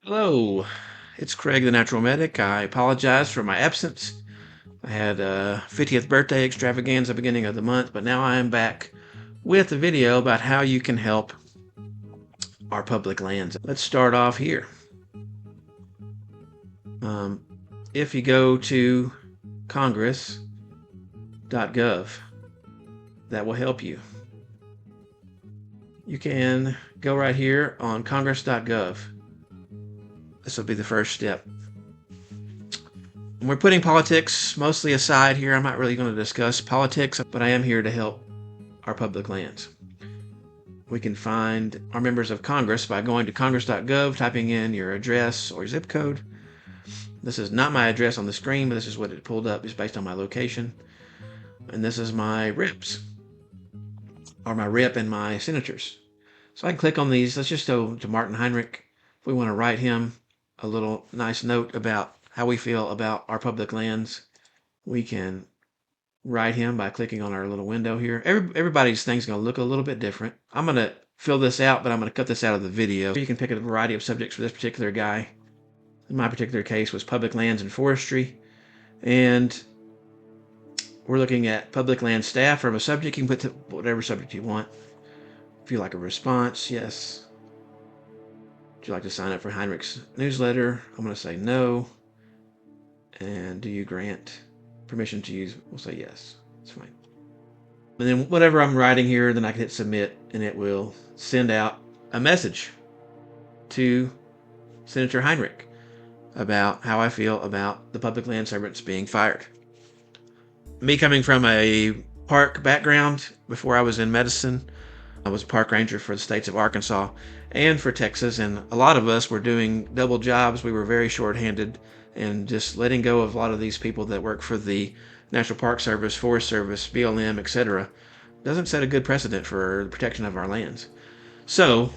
Hello, it's Craig the Natural Medic. I apologize for my absence. I had a 50th birthday extravaganza beginning of the month, but now I am back with a video about how you can help our public lands. Let's start off here. Um, if you go to congress.gov, that will help you. You can go right here on congress.gov. This will be the first step. We're putting politics mostly aside here. I'm not really going to discuss politics, but I am here to help our public lands. We can find our members of Congress by going to congress.gov, typing in your address or zip code. This is not my address on the screen, but this is what it pulled up. It's based on my location. And this is my reps, or my rep and my senators. So I can click on these. Let's just go to Martin Heinrich. If we want to write him a little nice note about how we feel about our public lands, we can write him by clicking on our little window here. Everybody's thing's going to look a little bit different. I'm going to fill this out, but I'm going to cut this out of the video. You can pick a variety of subjects for this particular guy. In my particular case was public lands and forestry. And we're looking at public land staff from a subject. You can put whatever subject you want. If you like a response, yes. Would you like to sign up for Heinrich's newsletter? I'm going to say no. And do you grant permission to use? We'll say yes. It's fine. And then whatever I'm writing here, then I can hit submit, and it will send out a message to Senator Heinrich about how I feel about the public land servants being fired. Me coming from a park background, before I was in medicine, I was a park ranger for the states of Arkansas and for Texas, and a lot of us were doing double jobs. We were very short-handed, and just letting go of a lot of these people that work for the National Park Service, Forest Service, BLM, etc., doesn't set a good precedent for the protection of our lands. So,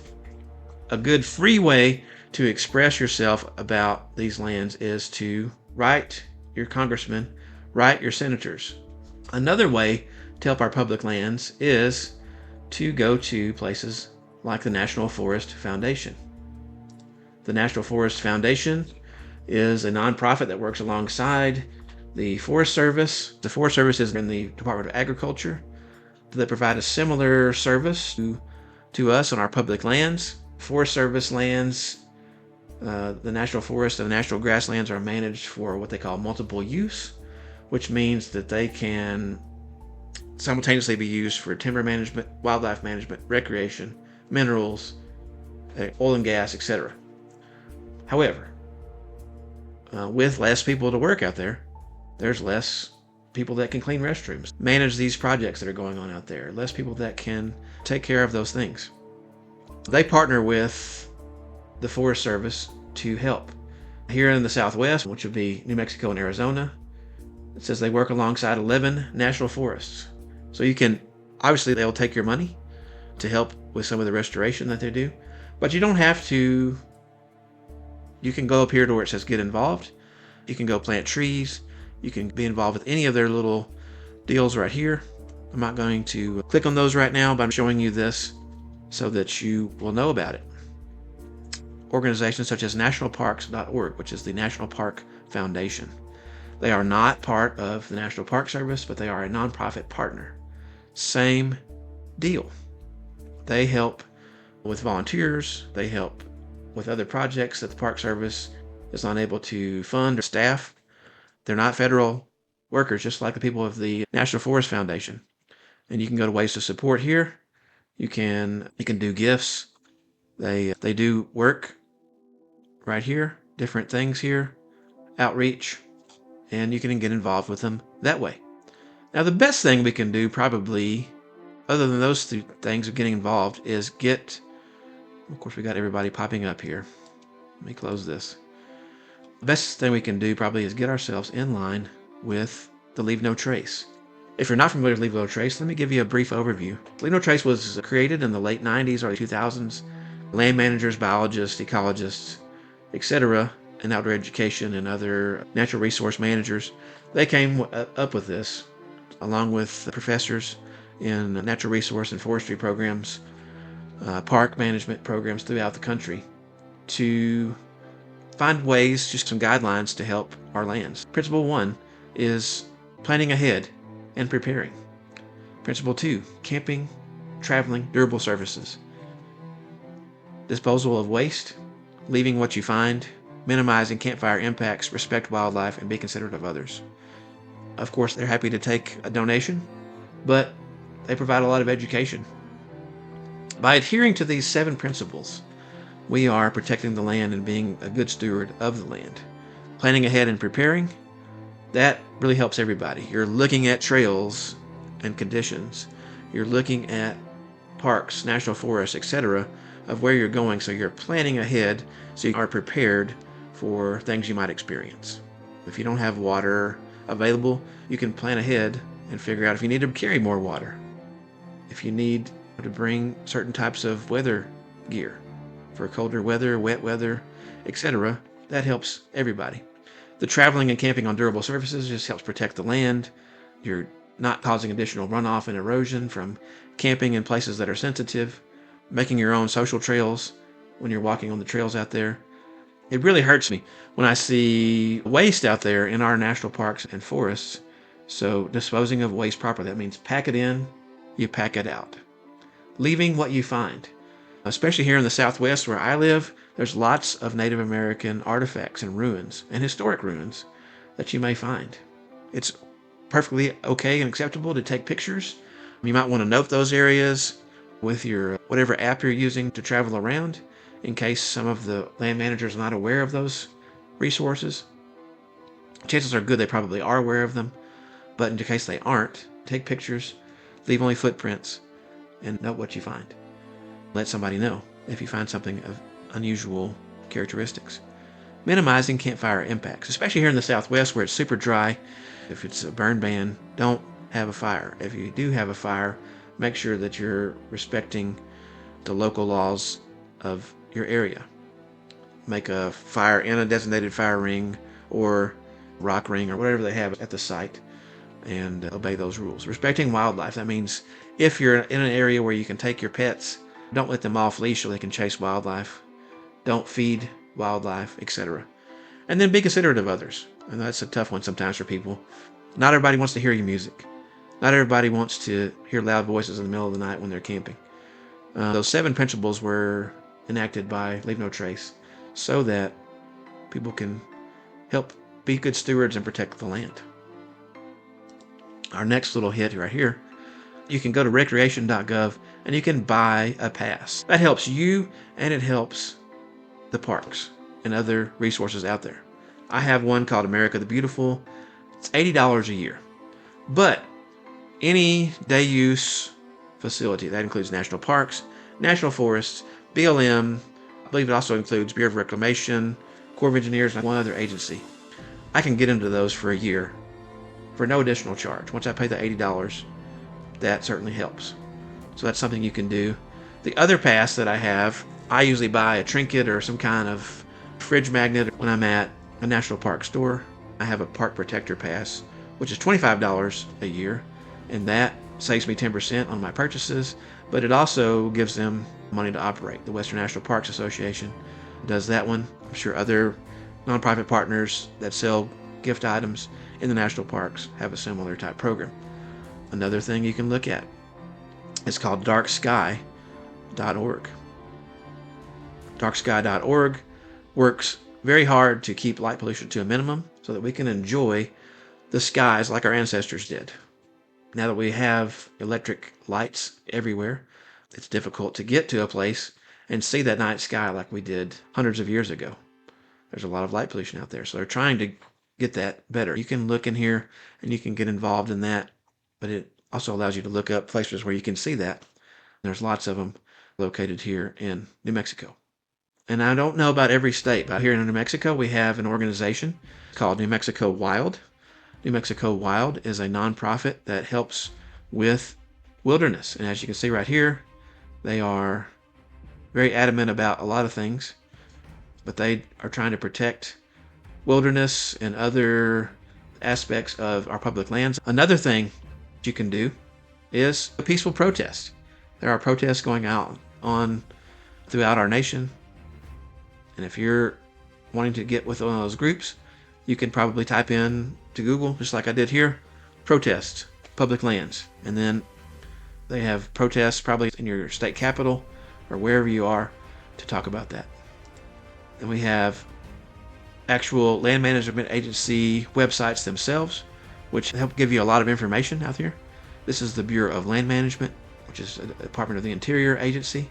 a good free way to express yourself about these lands is to write your congressman, write your senators. Another way to help our public lands is to go to places like the National Forest Foundation. The National Forest Foundation is a nonprofit that works alongside the Forest Service. The Forest Service is in the Department of Agriculture. They provide a similar service to us on our public lands. Forest Service lands, the National Forest and the National Grasslands are managed for what they call multiple use, which means that they can simultaneously be used for timber management, wildlife management, recreation, minerals, oil and gas, etc. However, with less people to work out there, there's less people that can clean restrooms, manage these projects that are going on out there, less people that can take care of those things. They partner with the Forest Service to help. Here in the Southwest, which would be New Mexico and Arizona, it says they work alongside 11 national forests. So you can, obviously they'll take your money to help with some of the restoration that they do, but you don't have to. You can go up here to where it says get involved. You can go plant trees. You can be involved with any of their little deals right here. I'm not going to click on those right now, but I'm showing you this so that you will know about it. Organizations such as nationalparks.org, which is the National Park Foundation. They are not part of the National Park Service, but they are a nonprofit partner. Same deal. They help with volunteers. They help with other projects that the Park Service is not able to fund or staff. They're not federal workers, just like the people of the National Forest Foundation. And you can go to ways to support here. You can do gifts. They do work right here, different things here, outreach, and you can get involved with them that way. Now, the best thing we can do, probably, other than those two things of getting involved, is get. Of course, we got everybody popping up here. Let me close this. The best thing we can do probably is get ourselves in line with the Leave No Trace. If you're not familiar with Leave No Trace, let me give you a brief overview. Leave No Trace was created in the late 90s, early 2000s. Land managers, biologists, ecologists, etc., and outdoor education and other natural resource managers, they came up with this, along with professors in natural resource and forestry programs, park management programs throughout the country, to find ways, just some guidelines to help our lands. Principle 1 is planning ahead and preparing. Principle 2, camping, traveling, durable surfaces. Disposal of waste, leaving what you find, minimizing campfire impacts, respect wildlife, and be considerate of others. Of course, they're happy to take a donation, but they provide a lot of education. By adhering to these 7 principles, we are protecting the land and being a good steward of the land. Planning ahead and preparing, that really helps everybody. You're looking at trails and conditions. You're looking at parks, national forests, etc., of where you're going, so you're planning ahead so you are prepared for things you might experience. If you don't have water available, you can plan ahead and figure out if you need to carry more water, if you need to bring certain types of weather gear for colder weather, wet weather, etc. That helps everybody. The traveling and camping on durable surfaces just helps protect the land. You're not causing additional runoff and erosion from camping in places that are sensitive, making your own social trails when you're walking on the trails out there. It really hurts me when I see waste out there in our national parks and forests. So disposing of waste properly, that means pack it in, you pack it out. Leaving what you find. Especially here in the Southwest where I live, there's lots of Native American artifacts and ruins and historic ruins that you may find. It's perfectly okay and acceptable to take pictures. You might want to note those areas with your whatever app you're using to travel around, in case some of the land managers are not aware of those resources. Chances are good they probably are aware of them, but in case they aren't, take pictures, leave only footprints, and note what you find. Let somebody know if you find something of unusual characteristics. Minimizing campfire impacts, especially here in the Southwest where it's super dry. If it's a burn ban, don't have a fire. If you do have a fire, make sure that you're respecting the local laws of your area. Make a fire in a designated fire ring or rock ring or whatever they have at the site, and obey those rules. Respecting wildlife, that means if you're in an area where you can take your pets, don't let them off leash so they can chase wildlife. Don't feed wildlife, etc. And then be considerate of others. And that's a tough one sometimes for people. Not everybody wants to hear your music. Not everybody wants to hear loud voices in the middle of the night when they're camping. Those 7 principles were enacted by Leave No Trace so that people can help be good stewards and protect the land. Our next little hit right here, you can go to recreation.gov and you can buy a pass. That helps you and it helps the parks and other resources out there. I have one called America the Beautiful. It's $80 a year. But any day use facility, that includes national parks, national forests, BLM, I believe it also includes Bureau of Reclamation, Corps of Engineers, and one other agency. I can get into those for a year for no additional charge. Once I pay the $80, that certainly helps. So that's something you can do. The other pass that I have, I usually buy a trinket or some kind of fridge magnet when I'm at a national park store. I have a park protector pass, which is $25 a year, and that saves me 10% on my purchases, but it also gives them money to operate. The Western National Parks Association does that one. I'm sure other nonprofit partners that sell gift items in the national parks have a similar type program. Another thing you can look at is called darksky.org. Darksky.org works very hard to keep light pollution to a minimum so that we can enjoy the skies like our ancestors did. Now that we have electric lights everywhere, it's difficult to get to a place and see that night sky like we did hundreds of years ago. There's a lot of light pollution out there, so they're trying to get that better. You can look in here and you can get involved in that, but it also allows you to look up places where you can see that. There's lots of them located here in New Mexico. And I don't know about every state, but here in New Mexico, we have an organization called New Mexico Wild. New Mexico Wild is a nonprofit that helps with wilderness. And as you can see right here, they are very adamant about a lot of things, but they are trying to protect wilderness and other aspects of our public lands. Another thing you can do is a peaceful protest. There are protests going on throughout our nation. And if you're wanting to get with one of those groups, you can probably type in to Google, just like I did here, protest public lands. And then they have protests probably in your state capital or wherever you are to talk about that. And we have actual land management agency websites themselves, which help give you a lot of information out here. This is the Bureau of Land Management, which is a Department of the Interior agency,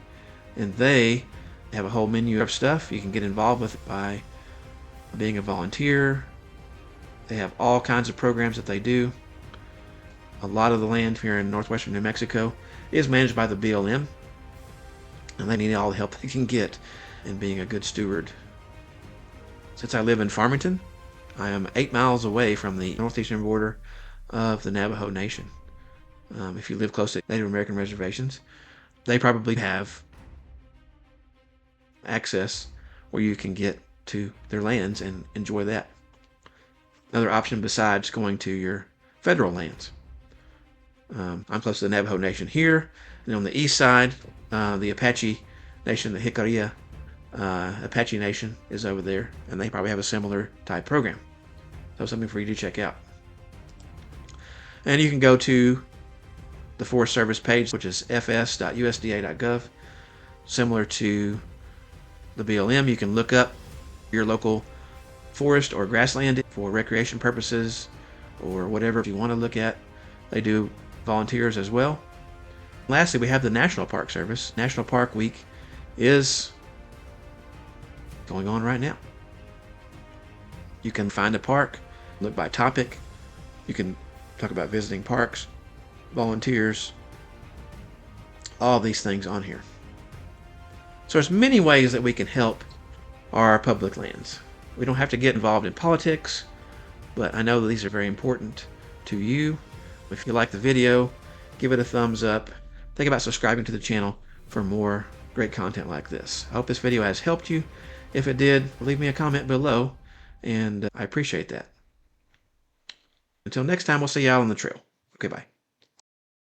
and they have a whole menu of stuff you can get involved with by being a volunteer. They have all kinds of programs that they do. A lot of the land here in northwestern New Mexico is managed by the BLM, and they need all the help they can get in being a good steward. Since I live in Farmington, I am 8 miles away from the northeastern border of the Navajo Nation. If you live close to Native American reservations, they probably have access where you can get to their lands and enjoy that. Another option besides going to your federal lands. I'm close to the Navajo Nation here, and on the east side, the Apache Nation, the Jicarilla Apache Nation is over there, and they probably have a similar type program. So something for you to check out. And you can go to the Forest Service page, which is fs.usda.gov. Similar to the BLM, you can look up your local forest or grassland for recreation purposes or whatever you want to look at. They do volunteers as well. Lastly, we have the National Park Service. National Park Week is going on right now. You can find a park, look by topic. You can talk about visiting parks, volunteers, all these things on here. So there's many ways that we can help our public lands. We don't have to get involved in politics, but I know that these are very important to you. If you like the video, give it a thumbs up. Think about subscribing to the channel for more great content like this. I hope this video has helped you. If it did, leave me a comment below, and I appreciate that. Until next time, we'll see you out on the trail. Okay, bye.